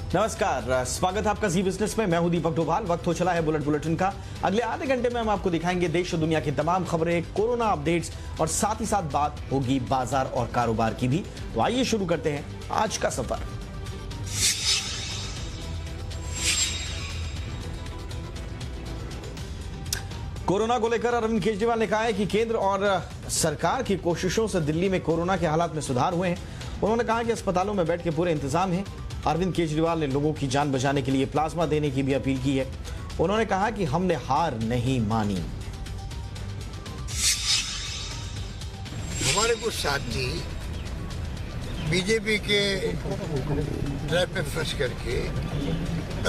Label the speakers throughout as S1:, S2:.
S1: नमस्कार, स्वागत है आपका जी बिजनेस में। मैं हूं दीपक डोभाल। वक्त हो चला है बुलेटिन का। अगले आधे घंटे में हम आपको दिखाएंगे देश और दुनिया की तमाम खबरें, कोरोना अपडेट्स और साथ ही साथ बात होगी बाजार और कारोबार की भी। तो आइए शुरू करते हैं आज का सफर। कोरोना को लेकर अरविंद केजरीवाल ने कहा है कि केंद्र और सरकार की कोशिशों से दिल्ली में कोरोना के हालात में सुधार हुए हैं। उन्होंने कहा कि अस्पतालों में बेड के पूरे इंतजाम हैं। अरविंद केजरीवाल ने लोगों की जान बचाने के लिए प्लाज्मा देने की भी अपील की है। उन्होंने कहा कि हमने हार नहीं मानी।
S2: हमारे कुछ साथी बीजेपी के ट्रैप में फंस करके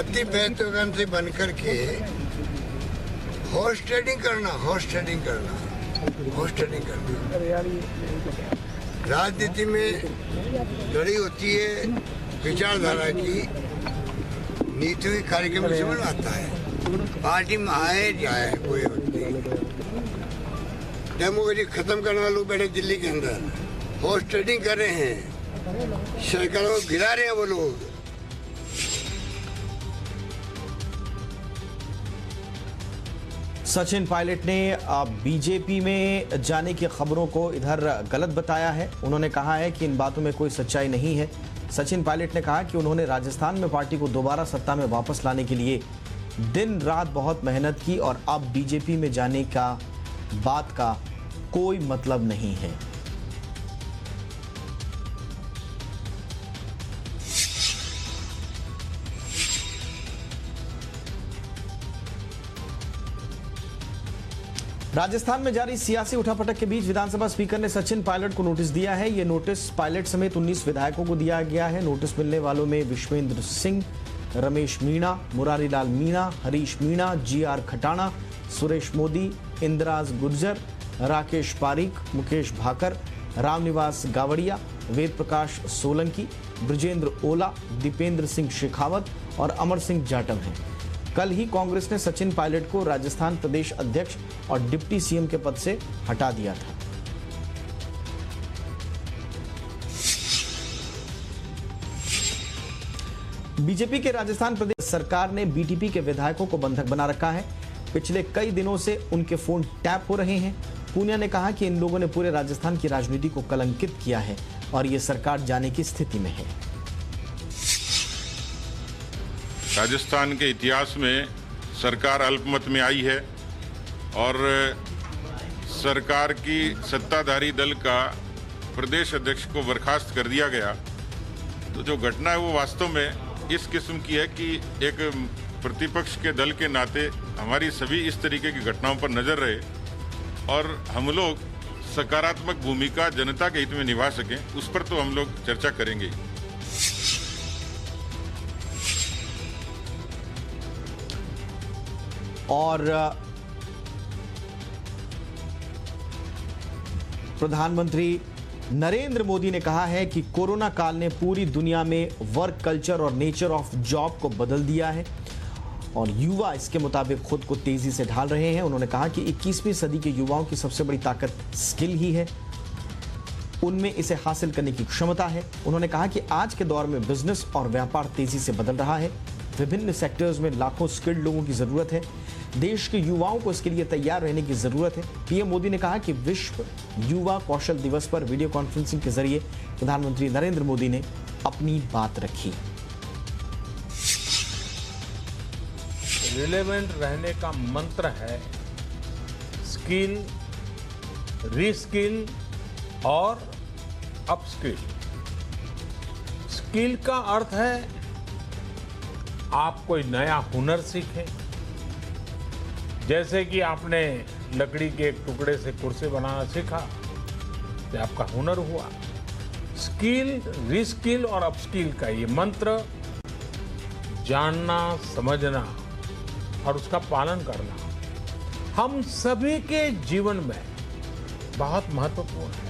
S2: अति महत्वाकांक्षी बन करके हॉर्स ट्रेडिंग करना राजनीति में लड़ी होती है विचारधारा की, नीति की कार्यक्रम समझ आता है। पार्टी में आए जाए कोई डेमोक्रेसी खत्म करने वाले लोग बैठे दिल्ली के अंदर हॉर्स ट्रेडिंग कर रहे हैं, सरकारों को गिरा रहे हैं वो लोग।
S1: सचिन पायलट ने बीजेपी में जाने की खबरों को इधर गलत बताया है। उन्होंने कहा है कि इन बातों में कोई सच्चाई नहीं है। सचिन पायलट ने कहा कि उन्होंने राजस्थान में पार्टी को दोबारा सत्ता में वापस लाने के लिए दिन रात बहुत मेहनत की और अब बीजेपी में जाने का बात का कोई मतलब नहीं है। राजस्थान में जारी सियासी उठापटक के बीच विधानसभा स्पीकर ने सचिन पायलट को नोटिस दिया है। यह नोटिस पायलट समेत 19 विधायकों को दिया गया है। नोटिस मिलने वालों में विश्वेंद्र सिंह, रमेश मीणा, मुरारी लाल मीणा, हरीश मीणा, GR खटाणा, सुरेश मोदी, इंदिराज गुर्जर, राकेश पारीक, मुकेश भाकर, रामनिवास गावड़िया, वेद प्रकाश सोलंकी, ब्रजेंद्र ओला, दीपेंद्र सिंह शेखावत और अमर सिंह जाटव हैं। कल ही कांग्रेस ने सचिन पायलट को राजस्थान प्रदेश अध्यक्ष और डिप्टी CM के पद से हटा दिया था। बीजेपी के राजस्थान प्रदेश सरकार ने BTP के विधायकों को बंधक बना रखा है। पिछले कई दिनों से उनके फोन टैप हो रहे हैं। पूनिया ने कहा कि इन लोगों ने पूरे राजस्थान की राजनीति को कलंकित किया है और ये सरकार जाने की स्थिति में है।
S3: राजस्थान के इतिहास में सरकार अल्पमत में आई है और सरकार की सत्ताधारी दल का प्रदेश अध्यक्ष को बर्खास्त कर दिया गया। तो जो घटना है वो वास्तव में इस किस्म की है कि एक प्रतिपक्ष के दल के नाते हमारी सभी इस तरीके की घटनाओं पर नजर रहे और हम लोग सकारात्मक भूमिका जनता के हित में निभा सकें, उस पर तो हम लोग चर्चा करेंगे।
S1: और प्रधानमंत्री नरेंद्र मोदी ने कहा है कि कोरोना काल ने पूरी दुनिया में वर्क कल्चर और नेचर ऑफ जॉब को बदल दिया है और युवा इसके मुताबिक खुद को तेजी से ढाल रहे हैं। उन्होंने कहा कि 21वीं सदी के युवाओं की सबसे बड़ी ताकत स्किल ही है, उनमें इसे हासिल करने की क्षमता है। उन्होंने कहा कि आज के दौर में बिजनेस और व्यापार तेजी से बदल रहा है। विभिन्न सेक्टर्स में लाखों स्किल्ड लोगों की जरूरत है। देश के युवाओं को इसके लिए तैयार रहने की जरूरत है। PM मोदी ने कहा कि विश्व युवा कौशल दिवस पर वीडियो कॉन्फ्रेंसिंग के जरिए प्रधानमंत्री नरेंद्र मोदी ने अपनी बात रखी।
S4: रिलेवेंट रहने का मंत्र है स्किल, रीस्किल और अपस्किल। स्किल का अर्थ है आप कोई नया हुनर सीखें, जैसे कि आपने लकड़ी के एक टुकड़े से कुर्सी बनाना सीखा, ये आपका हुनर हुआ। स्किल, रीस्किल और अपस्किल का ये मंत्र जानना, समझना और उसका पालन करना हम सभी के जीवन में बहुत महत्वपूर्ण है।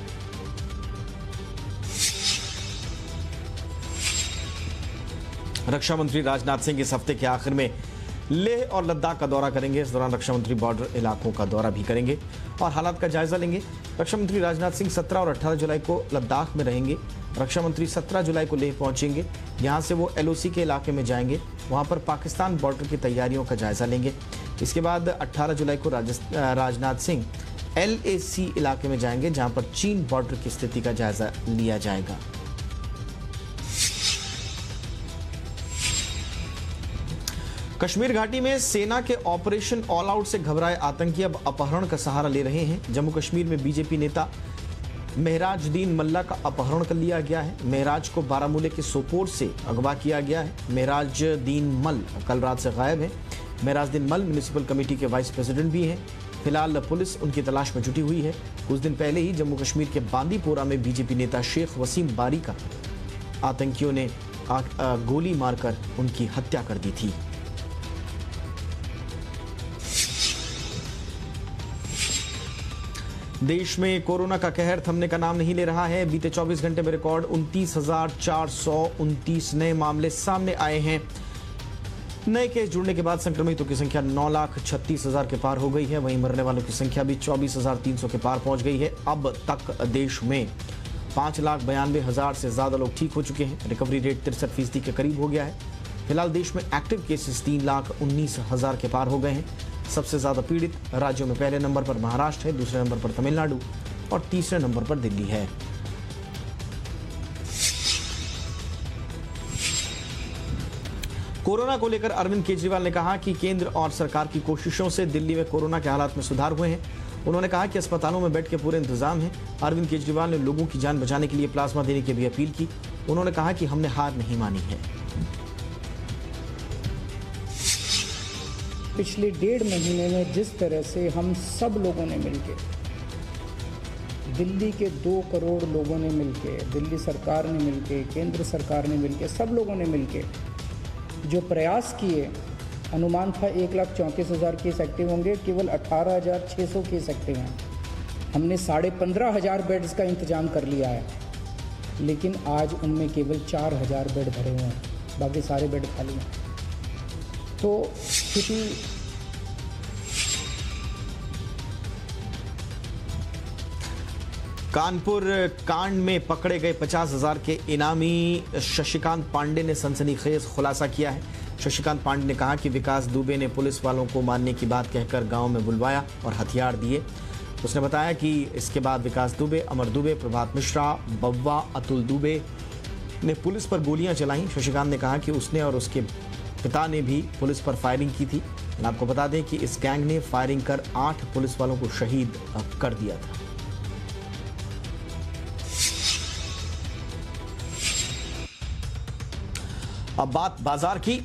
S1: रक्षा मंत्री राजनाथ सिंह इस हफ्ते के आखिर में लेह और लद्दाख का दौरा करेंगे। इस दौरान रक्षा मंत्री बॉर्डर इलाकों का दौरा भी करेंगे और हालात का जायजा लेंगे। रक्षा मंत्री राजनाथ सिंह 17 और 18 जुलाई को लद्दाख में रहेंगे। रक्षा मंत्री 17 जुलाई को लेह पहुंचेंगे। यहां से वो LOC के इलाके में जाएंगे, वहां पर पाकिस्तान बॉर्डर की तैयारियों का जायजा लेंगे। इसके बाद 18 जुलाई को राजनाथ सिंह LAC इलाके में जाएंगे, जहां पर चीन बॉर्डर की स्थिति का जायजा लिया जाएगा। कश्मीर घाटी में सेना के ऑपरेशन ऑल आउट से घबराए आतंकी अब अपहरण का सहारा ले रहे हैं। जम्मू कश्मीर में बीजेपी नेता मेहराजुद्दीन मल्ला का अपहरण कर लिया गया है। मेहराज को बारामूले के सोपोर से अगवा किया गया है। मेहराजुद्दीन मल कल रात से गायब है। मेहराजुद्दीन मल म्युनिसिपल कमेटी के वाइस प्रेसिडेंट भी हैं। फिलहाल पुलिस उनकी तलाश में जुटी हुई है। कुछ दिन पहले ही जम्मू कश्मीर के बांदीपोरा में बीजेपी नेता शेख वसीम बारी का आतंकियों ने गोली मारकर उनकी हत्या कर दी थी। देश में कोरोना का कहर थमने का नाम नहीं ले रहा है। बीते 24 घंटे में रिकॉर्ड 29,429 नए मामले सामने आए हैं। नए केस जुड़ने के बाद संक्रमितों की संख्या 9,36,000 के पार हो गई है। वहीं मरने वालों की संख्या भी 24,300 के पार पहुंच गई है। अब तक देश में 5,92,000 से ज्यादा लोग ठीक हो चुके हैं। रिकवरी रेट 63% के करीब हो गया है। फिलहाल देश में एक्टिव केसेस 3,19,000 के पार हो गए हैं। सबसे ज्यादा पीड़ित राज्यों में पहले नंबर पर महाराष्ट्र है, दूसरे नंबर पर तमिलनाडु और तीसरे नंबर पर दिल्ली है। कोरोना को लेकर अरविंद केजरीवाल ने कहा कि केंद्र और सरकार की कोशिशों से दिल्ली में कोरोना के हालात में सुधार हुए हैं। उन्होंने कहा कि अस्पतालों में बेड के पूरे इंतजाम हैं। अरविंद केजरीवाल ने लोगों की जान बचाने के लिए प्लाज्मा देने की भी अपील की। उन्होंने कहा कि हमने हार नहीं मानी है।
S5: पिछले 1.5 महीने में जिस तरह से हम सब लोगों ने मिलकर, दिल्ली के 2 करोड़ लोगों ने मिलकर, दिल्ली सरकार ने मिलकर, केंद्र सरकार ने मिलकर, सब लोगों ने मिलकर जो प्रयास किए, अनुमान था 1,34,000 केस एक्टिव होंगे, केवल 18,600 केस एक्टिव हैं। हमने 15,500 बेड्स का इंतजाम कर लिया है, लेकिन आज उनमें केवल 4,000 बेड भरे हुए हैं, बाकी सारे बेड खाली हैं। तो स्थिति
S1: कानपुर कांड में पकड़े गए 50,000 के इनामी शशिकांत पांडे ने सनसनीखेज खुलासा किया है। शशिकांत पांडे ने कहा कि विकास दुबे ने पुलिस वालों को मारने की बात कहकर गांव में बुलवाया और हथियार दिए। उसने बताया कि इसके बाद विकास दुबे, अमर दुबे, प्रभात मिश्रा, बब्बा, अतुल दुबे ने पुलिस पर गोलियां चलाई। शशिकांत ने कहा कि उसने और उसके पिता ने भी पुलिस पर फायरिंग की थी। आपको बता दें कि इस गैंग ने फायरिंग कर 8 पुलिस वालों को शहीद कर दिया था। अब बात बाजार की,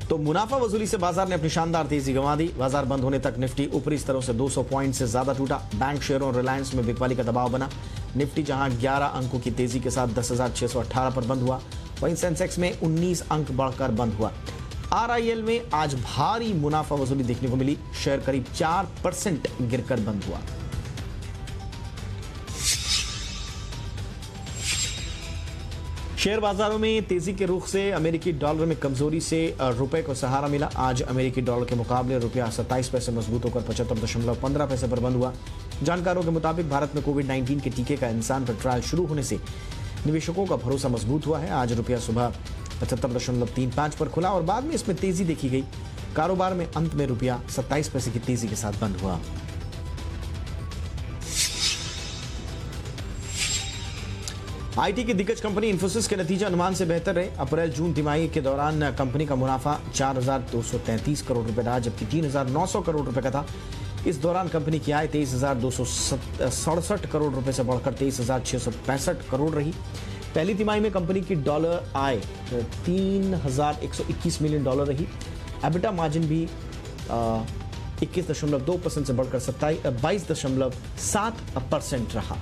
S1: तो मुनाफा वसूली से बाजार ने अपनी शानदार तेजी गंवा दी। बाजार बंद होने तक निफ्टी ऊपरी स्तरों से 200 पॉइंट से ज्यादा टूटा। बैंक शेयरों और रिलायंस में बिकवाली का दबाव बना। निफ्टी जहां 11 अंकों की तेजी के साथ 10,618 पर बंद हुआ, वहीं सेंसेक्स में 19 अंक बढ़कर बंद हुआ। RIL में आज भारी मुनाफा वसूली देखने को मिली। शेयर करीब 4% गिरकर बंद हुआ। शेयर बाजारों में तेजी के रुख से अमेरिकी डॉलर में कमजोरी से रुपए को सहारा मिला। आज अमेरिकी डॉलर के मुकाबले रुपया 27 पैसे मजबूत होकर 75.15 पैसे पर बंद हुआ। जानकारों के मुताबिक भारत में कोविड-19 के टीके का इंसान पर ट्रायल शुरू होने से निवेशकों का भरोसा मजबूत हुआ है। आज रुपया सुबह 75.35 पर खुला और बाद में इसमें तेजी देखी गई। कारोबार में अंत में रुपया 27 पैसे की तेजी के साथ बंद हुआ। आईटी की दिग्गज कंपनी इन्फोसिस के नतीजे अनुमान से बेहतर रहे। अप्रैल जून तिमाही के दौरान कंपनी का मुनाफा 4,233 करोड़ रुपए रहा, जबकि 3,900 करोड़ रुपए का था। इस दौरान कंपनी की आय 23,267 करोड़ रुपए से बढ़कर 23,665 करोड़ रही। पहली तिमाही में कंपनी की डॉलर आय 3,121 मिलियन डॉलर रही। एबिटा मार्जिन भी 21.2% से बढ़कर 22.7% रहा।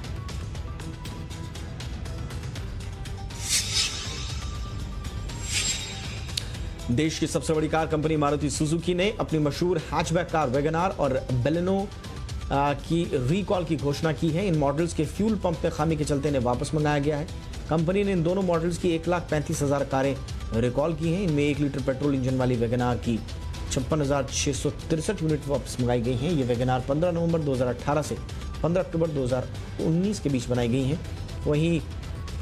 S1: देश की सबसे बड़ी कार कंपनी मारुति सुजुकी ने अपनी मशहूर हैचबैक कार वैगनआर और बेलेनो की रिकॉल की घोषणा की है। इन मॉडल्स के फ्यूल पंप में खामी के चलते इन्हें वापस मंगाया गया है। कंपनी ने इन दोनों मॉडल्स की 1,35,000 कारें रिकॉल की हैं। इनमें 1 लीटर पेट्रोल इंजन वाली वैगनआर की 56,663 यूनिट वापस मंगाई गई हैं। ये वैगनआर 15 नवंबर 2018 से 15 अक्टूबर 2019 के बीच बनाई गई हैं। वहीं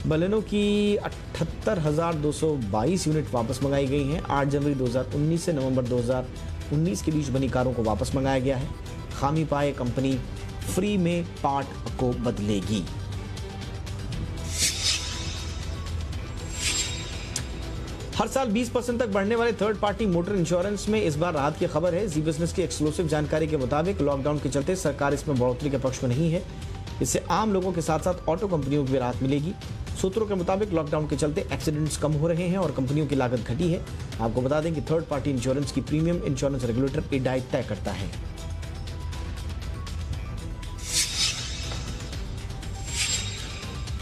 S1: बलेनो की 78,222 यूनिट वापस मंगाई गई हैं। 8 जनवरी 2019 से नवंबर 2019 के बीच बनी कारों को वापस मंगाया गया है। खामी पाए कंपनी फ्री में पार्ट को बदलेगी। हर साल 20% तक बढ़ने वाले थर्ड पार्टी मोटर इंश्योरेंस में इस बार राहत की खबर है। जी बिजनेस की एक्सक्लूसिव जानकारी के मुताबिक लॉकडाउन के चलते सरकार इसमें बढ़ोतरी के पक्ष में नहीं है। इससे आम लोगों के साथ साथ ऑटो कंपनियों को भी राहत मिलेगी। सूत्रों के मुताबिक लॉकडाउन के चलते एक्सीडेंट्स कम हो रहे हैं और कंपनियों की लागत घटी है। आपको बता दें कि थर्ड पार्टी इंश्योरेंस की प्रीमियम इंश्योरेंस रेगुलेटर IRDAI तय करता है।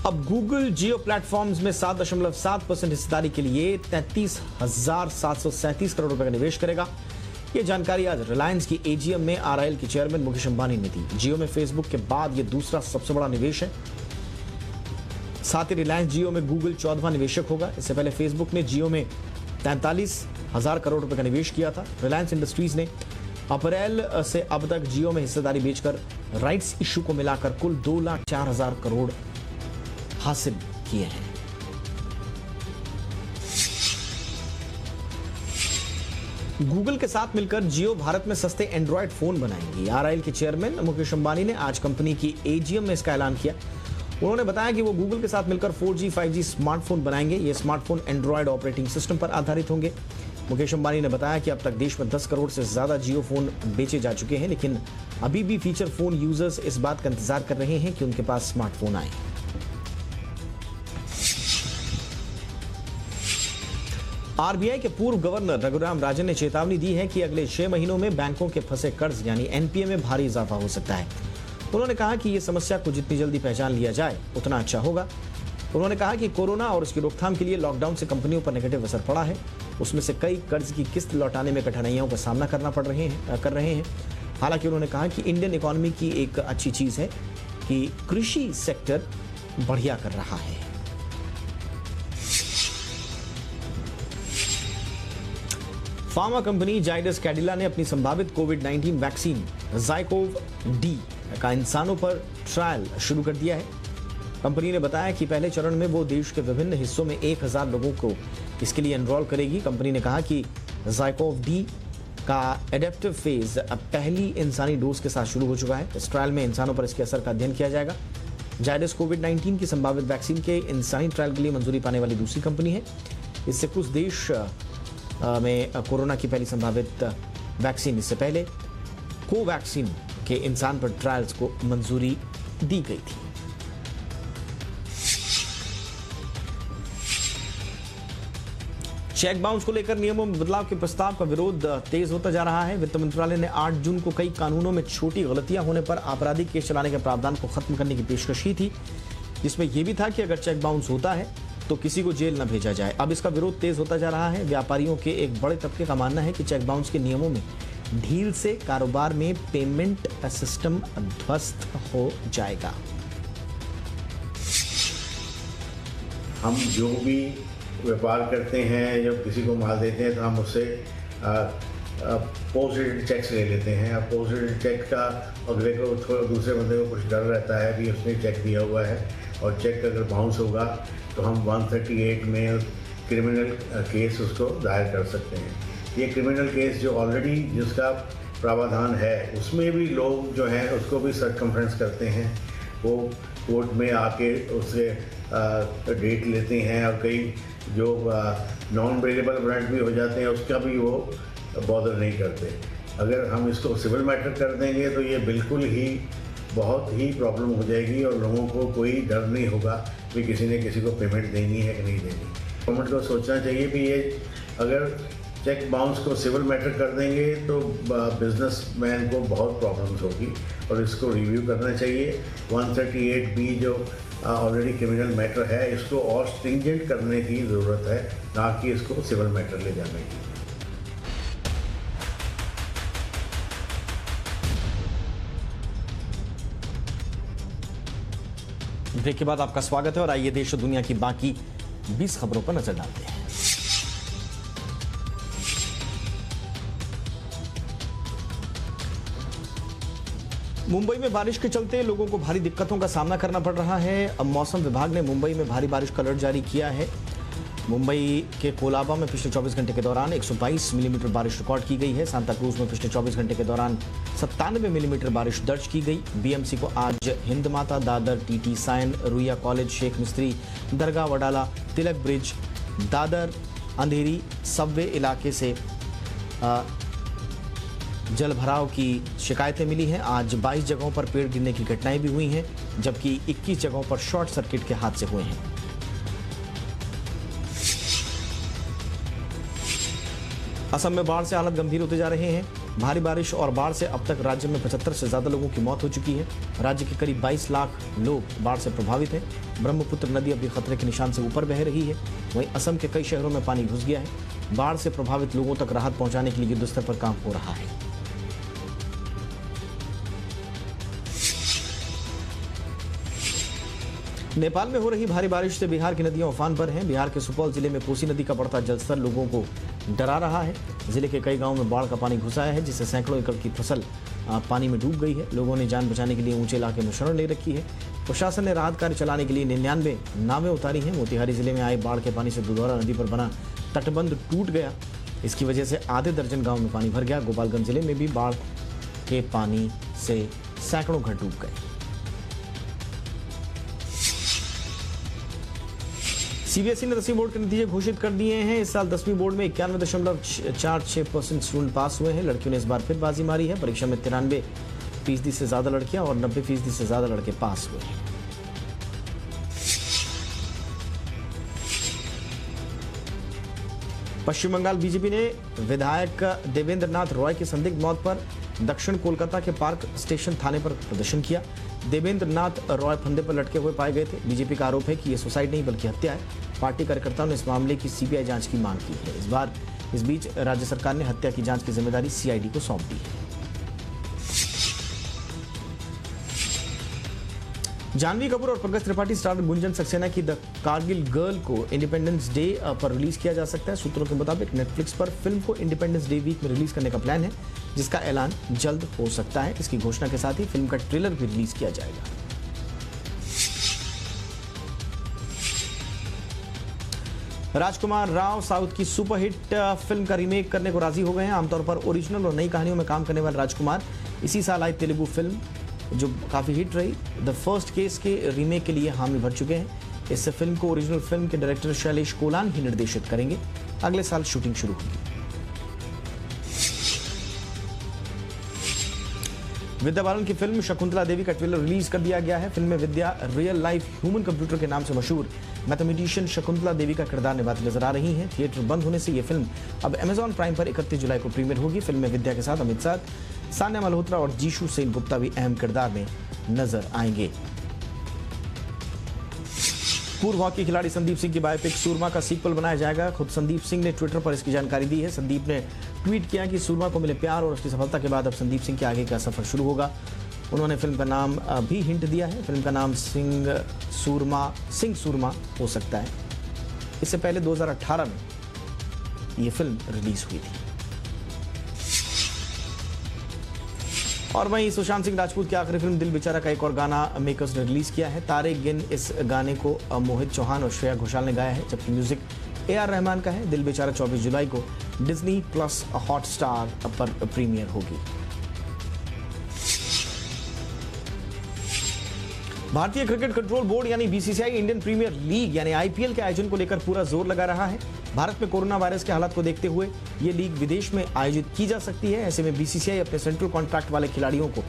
S1: अब गूगल जियो प्लेटफॉर्म्स में 7.7% हिस्सेदारी के लिए 33,737 करोड़ रुपए का निवेश करेगा। ये जानकारी आज रिलायंस की AGM में RIL के चेयरमैन मुकेश अंबानी ने दी। जियो में फेसबुक के बाद यह दूसरा सबसे बड़ा निवेश है। साथ ही रिलायंस जियो में गूगल 14वां निवेशक होगा। इससे पहले फेसबुक ने जियो में 43,000 करोड़ रुपए का निवेश किया था। रिलायंस इंडस्ट्रीज ने अप्रैल से अब तक जियो में हिस्सेदारी बेचकर राइट्स इश्यू को मिलाकर कुल 2,04,000 करोड़ हासिल किए हैं। गूगल के साथ मिलकर जियो भारत में सस्ते एंड्रॉयड फोन बनाएंगी। RIL के चेयरमैन मुकेश अंबानी ने आज कंपनी की AGM में इसका ऐलान किया। उन्होंने बताया कि वो गूगल के साथ मिलकर 4G 5G स्मार्टफोन बनाएंगे। ये स्मार्टफोन एंड्रॉयड ऑपरेटिंग सिस्टम पर आधारित होंगे। मुकेश अंबानी ने बताया कि अब तक देश में 10 करोड़ से ज्यादा जियो फोन बेचे जा चुके हैं, लेकिन अभी भी फीचर फोन यूजर्स इस बात का इंतजार कर रहे हैं कि उनके पास स्मार्टफोन आए। RBI के पूर्व गवर्नर रघुराम राजन ने चेतावनी दी है कि अगले 6 महीनों में बैंकों के फंसे कर्ज यानी NPA में भारी इजाफा हो सकता है। उन्होंने कहा कि ये समस्या को जितनी जल्दी पहचान लिया जाए उतना अच्छा होगा। उन्होंने कहा कि कोरोना और उसकी रोकथाम के लिए लॉकडाउन से कंपनियों पर नेगेटिव असर पड़ा है। उसमें से कई कर्ज की किस्त लौटाने में कठिनाइयों का सामना कर रहे हैं। हालांकि उन्होंने कहा कि इंडियन इकोनॉमी की एक अच्छी चीज है कि कृषि सेक्टर बढ़िया कर रहा है। फार्मा कंपनी जाइडस कैडिला ने अपनी संभावित कोविड-19 वैक्सीन ज़ाइकोव-D का इंसानों पर ट्रायल शुरू कर दिया है। कंपनी ने बताया कि पहले चरण में वो देश के विभिन्न हिस्सों में 1,000 लोगों को इसके लिए एनरोल करेगी। कंपनी ने कहा कि ज़ाइकोव-D का एडेप्टिव फेज अब पहली इंसानी डोज के साथ शुरू हो चुका है। इस ट्रायल में इंसानों पर इसके असर का अध्ययन किया जाएगा। जाइडस कोविड-19 की संभावित वैक्सीन के इंसानी ट्रायल के लिए मंजूरी पाने वाली दूसरी कंपनी है। इससे कुछ देश में कोरोना की पहली संभावित वैक्सीन इससे पहले कोवैक्सीन के इंसान पर ट्रायल्स को मंजूरी दी गई थी। चेक बाउंस को लेकर नियमों में बदलाव के प्रस्ताव का विरोध तेज होता जा रहा है। वित्त मंत्रालय ने 8 जून को कई कानूनों में छोटी गलतियां होने पर आपराधिक केस चलाने के प्रावधान को खत्म करने की पेशकश की थी, जिसमें यह भी था कि अगर चेक बाउंस होता है तो किसी को जेल न भेजा जाए। अब इसका विरोध तेज होता जा रहा है। व्यापारियों के एक बड़े तबके का मानना है कि चेक बाउंस के नियमों में ढील से कारोबार में पेमेंट सिस्टम ध्वस्त हो जाएगा।
S6: हम जो भी व्यापार करते हैं, जब किसी को माल देते हैं तो हम उससे पोस्ट डेटेड चेक्स ले लेते हैं। अब पोस्ट डेटेड चेक का अगले को दूसरे बंदे को कुछ डर रहता है भी उसने चेक दिया हुआ है और चेक अगर बाउंस होगा तो हम 138 में क्रिमिनल केस उसको दायर कर सकते हैं। ये क्रिमिनल केस जो ऑलरेडी जिसका प्रावधान है उसमें भी लोग जो हैं उसको भी सर्कमफ्रेंस करते हैं। वो कोर्ट में आके उससे डेट लेते हैं और कई जो नॉन बेलेबल वारंट भी हो जाते हैं उसका भी वो बॉदर नहीं करते। अगर हम इसको सिविल मैटर कर देंगे तो ये बिल्कुल ही बहुत ही प्रॉब्लम हो जाएगी और लोगों को कोई डर नहीं होगा कि किसी ने किसी को पेमेंट देनी है कि नहीं देनी। गवर्नमेंट को सोचना चाहिए कि ये अगर चेक बाउंस को सिविल मैटर कर देंगे तो बिजनेसमैन को बहुत प्रॉब्लम्स होगी और इसको रिव्यू करना चाहिए। 138B जो ऑलरेडी क्रिमिनल मैटर है इसको और स्ट्रिंजेंट करने की ज़रूरत है, ना कि इसको सिविल मैटर ले जाने की।
S1: ब्रेक के बाद आपका स्वागत है और आइए देश और दुनिया की बाकी 20 खबरों पर नजर डालते हैं। मुंबई में बारिश के चलते लोगों को भारी दिक्कतों का सामना करना पड़ रहा है। अब मौसम विभाग ने मुंबई में भारी बारिश का अलर्ट जारी किया है। मुंबई के कोलाबा में पिछले 24 घंटे के दौरान 122 मिलीमीटर बारिश रिकॉर्ड की गई है। सांता क्रूज में पिछले 24 घंटे के दौरान 97 मिलीमीटर बारिश दर्ज की गई। बीएमसी को आज हिंद माता, दादर, टीटी साइन, रुइया कॉलेज, शेख मिस्त्री, दरगाह, वडाला, तिलक ब्रिज, दादर, अंधेरी, सबवे इलाके से जल भराव की शिकायतें मिली हैं। आज 22 जगहों पर पेड़ गिरने की घटनाएं भी हुई हैं, जबकि 21 जगहों पर शॉर्ट सर्किट के हादसे हुए हैं। असम में बाढ़ से हालत गंभीर होते जा रहे हैं। भारी बारिश और बाढ़ से अब तक राज्य में 75 से ज्यादा लोगों की मौत हो चुकी है। राज्य के करीब 22 लाख लोग बाढ़ से प्रभावित हैं। ब्रह्मपुत्र नदी अभी खतरे के निशान से ऊपर बह रही है। वहीं असम के कई शहरों में पानी घुस गया है। बाढ़ से प्रभावित लोगों तक राहत पहुंचाने के लिए युद्ध स्तर पर काम हो रहा है। नेपाल में हो रही भारी बारिश से बिहार की नदियां उफान पर हैं। बिहार के सुपौल जिले में कोसी नदी का बढ़ता जलस्तर लोगों को डरा रहा है। जिले के कई गांवों में बाढ़ का पानी घुस आया है, जिससे सैकड़ों एकड़ की फसल पानी में डूब गई है। लोगों ने जान बचाने के लिए ऊंचे इलाके में शरण ले रखी है। प्रशासन ने राहत कार्य चलाने के लिए 99 नावें उतारी हैं। मोतिहारी जिले में आए बाढ़ के पानी से दुधौरा नदी पर बना तटबंध टूट गया। इसकी वजह से आधे दर्जन गाँव में पानी भर गया। गोपालगंज जिले में भी बाढ़ के पानी से सैकड़ों घर डूब गए। सीबीएसई ने 10वीं बोर्ड के नतीजे घोषित कर दिए हैं। इस साल 10वीं बोर्ड में 91.46% स्टूडेंट पास हुए हैं। लड़कियों ने इस बार फिर बाजी मारी है। परीक्षा में 93% से ज्यादा लड़कियां और 90% से ज्यादा लड़के पास हुए हैं। पश्चिम बंगाल बीजेपी ने विधायक देवेंद्र नाथ रॉय की संदिग्ध मौत पर दक्षिण कोलकाता के पार्क स्टेशन थाने पर प्रदर्शन किया। देवेंद्र नाथ रॉय फंदे पर लटके हुए पाए गए थे। बीजेपी का आरोप है कि यह सुसाइड नहीं बल्कि हत्या है। पार्टी कार्यकर्ताओं ने इस मामले की सीबीआई जांच की मांग की है। इस बीच राज्य सरकार ने हत्या की जांच की जिम्मेदारी सीआईडी को सौंप दी है। जानवी कपूर और पंकज त्रिपाठी स्टार गुंजन सक्सेना की द कारगिल गर्ल को इंडिपेंडेंस डे पर रिलीज किया जा सकता है। सूत्रों के मुताबिक नेटफ्लिक्स पर फिल्म को इंडिपेंडेंस डे वीक में रिलीज करने का प्लान है, जिसका ऐलान जल्द हो सकता है। इसकी घोषणा के साथ ही फिल्म का ट्रेलर भी रिलीज किया जाएगा। राजकुमार राव साउथ की सुपरहिट फिल्म का रीमेक करने को राजी हो गए हैं। आमतौर पर ओरिजिनल और नई कहानियों में काम करने वाले राजकुमार इसी साल आई तेलुगु फिल्म जो काफी हिट रही द फर्स्ट केस के रीमेक के लिए हामी भर चुके हैं। इस फिल्म को ओरिजिनल फिल्म के डायरेक्टर शैलेश कोलान ही निर्देशित करेंगे। अगले साल शूटिंग शुरू होगी। विद्या बालन की फिल्म शकुंतला देवी का ट्रेलर रिलीज कर दिया गया है। फिल्म में विद्या रियल लाइफ ह्यूमन कंप्यूटर के नाम से मशहूर मैथमेटिशियन शकुंतला देवी का किरदार निभाती नजर आ रही हैं। थिएटर बंद होने से यह फिल्म अब अमेजॉन प्राइम पर 31 जुलाई को प्रीमियर होगी। फिल्म में विद्या के साथ अमित साध, सान्या मल्होत्रा और जीशु सेन गुप्ता भी अहम किरदार में नजर आएंगे। पूर्व हॉकी खिलाड़ी संदीप सिंह की बायोपिक सूरमा का सीक्वल बनाया जाएगा। खुद संदीप सिंह ने ट्विटर पर इसकी जानकारी दी है। संदीप ने ट्वीट किया कि सूरमा को मिले प्यार और उसकी सफलता के बाद अब संदीप सिंह के आगे का सफर शुरू होगा। उन्होंने फिल्म का नाम भी हिंट दिया है। फिल्म का नाम सिंह सूरमा हो सकता है। इससे पहले 2018 में यह फिल्म रिलीज हुई थी। और वहीं सुशांत सिंह राजपूत की आखिरी फिल्म दिल बेचारा का एक और गाना मेकर्स ने रिलीज किया है। तारे गिन इस गाने को मोहित चौहान और श्रेया घोषाल ने गाया है, जबकि म्यूजिक AR रहमान का है। दिल बेचारा 24 जुलाई को डिज्नी प्लस हॉटस्टार पर प्रीमियर होगी। भारतीय क्रिकेट कंट्रोल बोर्ड यानी BCCI इंडियन प्रीमियर लीग यानी IPL के आयोजन को लेकर पूरा जोर लगा रहा है। भारत में कोरोना वायरस के हालात को देखते हुए ये लीग विदेश में आयोजित की जा सकती है। ऐसे में BCCI अपने सेंट्रल कॉन्ट्रैक्ट वाले खिलाड़ियों को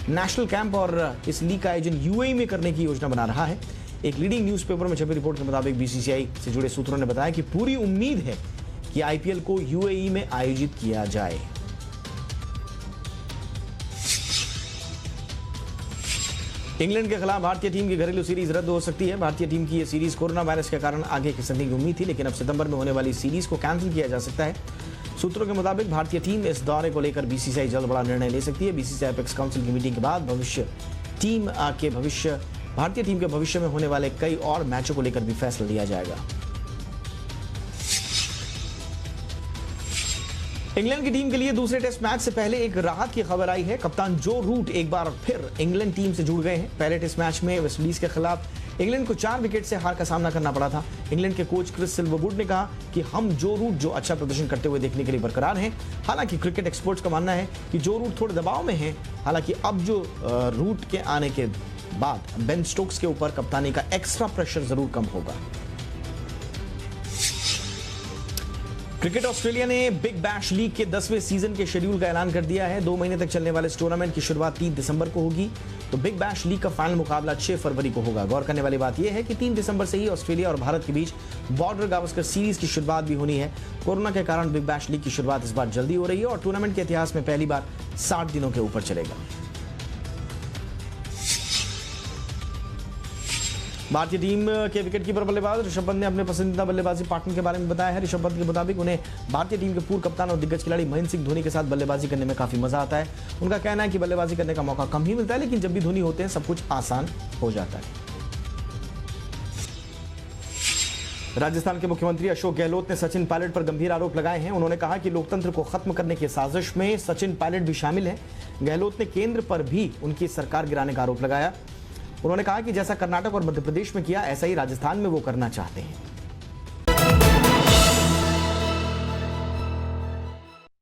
S1: नेशनल कैंप और इस लीग का आयोजन UAE में करने की योजना बना रहा है। एक लीडिंग न्यूज़पेपर में छपी रिपोर्ट के मुताबिक BCCI से जुड़े सूत्रों ने बताया कि पूरी उम्मीद है कि IPL को UAE में आयोजित किया जाए। इंग्लैंड के खिलाफ भारतीय टीम की घरेलू सीरीज रद्द हो सकती है। भारतीय टीम की यह सीरीज कोरोना वायरस के कारण आगे खिसकने की उम्मीद थी, लेकिन अब सितंबर में होने वाली सीरीज को कैंसिल किया जा सकता है। सूत्रों के मुताबिक भारतीय टीम इस दौरे को लेकर BCCI जल्द बड़ा निर्णय ले सकती है। BCCI एपेक्स काउंसिल की मीटिंग के बाद भारतीय टीम के भविष्य में होने वाले कई और मैचों को लेकर भी फैसला लिया जाएगा। इंग्लैंड की टीम के लिए दूसरे टेस्ट मैच से पहले एक राहत की खबर आई है। कप्तान जो रूट एक बार फिर इंग्लैंड टीम से जुड़ गए हैं। पहले टेस्ट मैच में वेस्टइंडीज के खिलाफ इंग्लैंड को 4 विकेट से हार का सामना करना पड़ा था। इंग्लैंड के कोच क्रिस सिल्वरवुड ने कहा कि हम जो रूट जो अच्छा प्रदर्शन करते हुए देखने के लिए बरकरार हैं। हालांकि क्रिकेट एक्सपर्ट्स का मानना है कि जो रूट थोड़े दबाव में हैं। हालांकि अब जो रूट के आने के बाद बेन स्टोक्स के ऊपर कप्तानी का एक्स्ट्रा प्रेशर जरूर कम होगा। क्रिकेट ऑस्ट्रेलिया ने बिग बैश लीग के 10वें सीजन के शेड्यूल का ऐलान कर दिया है। 2 महीने तक चलने वाले इस टूर्नामेंट की शुरुआत 3 दिसंबर को होगी। तो बिग बैश लीग का फाइनल मुकाबला 6 फरवरी को होगा। गौर करने वाली बात यह है कि 3 दिसंबर से ही ऑस्ट्रेलिया और भारत के बीच बॉर्डर गावस्कर सीरीज की शुरुआत भी होनी है। कोरोना के कारण बिग बैश लीग की शुरुआत इस बार जल्दी हो रही है और टूर्नामेंट के इतिहास में पहली बार 60 दिनों के ऊपर चलेगा। भारतीय टीम के विकेटकीपर बल्लेबाज ऋषभ पंत ने अपने पसंदीदा बल्लेबाजी पार्टनर के बारे में बताया है। ऋषभ पंत के मुताबिक उन्हें भारतीय टीम के पूर्व कप्तान और दिग्गज खिलाड़ी महेंद्र सिंह धोनी के साथ बल्लेबाजी करने में काफी मजा आता है। उनका कहना है कि बल्लेबाजी करने का मौका कम ही मिलता है, लेकिन जब भी धोनी होते हैं सब कुछ आसान हो जाता है। राजस्थान के मुख्यमंत्री अशोक गहलोत ने सचिन पायलट पर गंभीर आरोप लगाए हैं। उन्होंने कहा कि लोकतंत्र को खत्म करने की साजिश में सचिन पायलट भी शामिल है। गहलोत ने केंद्र पर भी उनकी सरकार गिराने का आरोप लगाया। उन्होंने कहा कि जैसा कर्नाटक और मध्य प्रदेश में किया, ऐसा ही राजस्थान में वो करना चाहते हैं।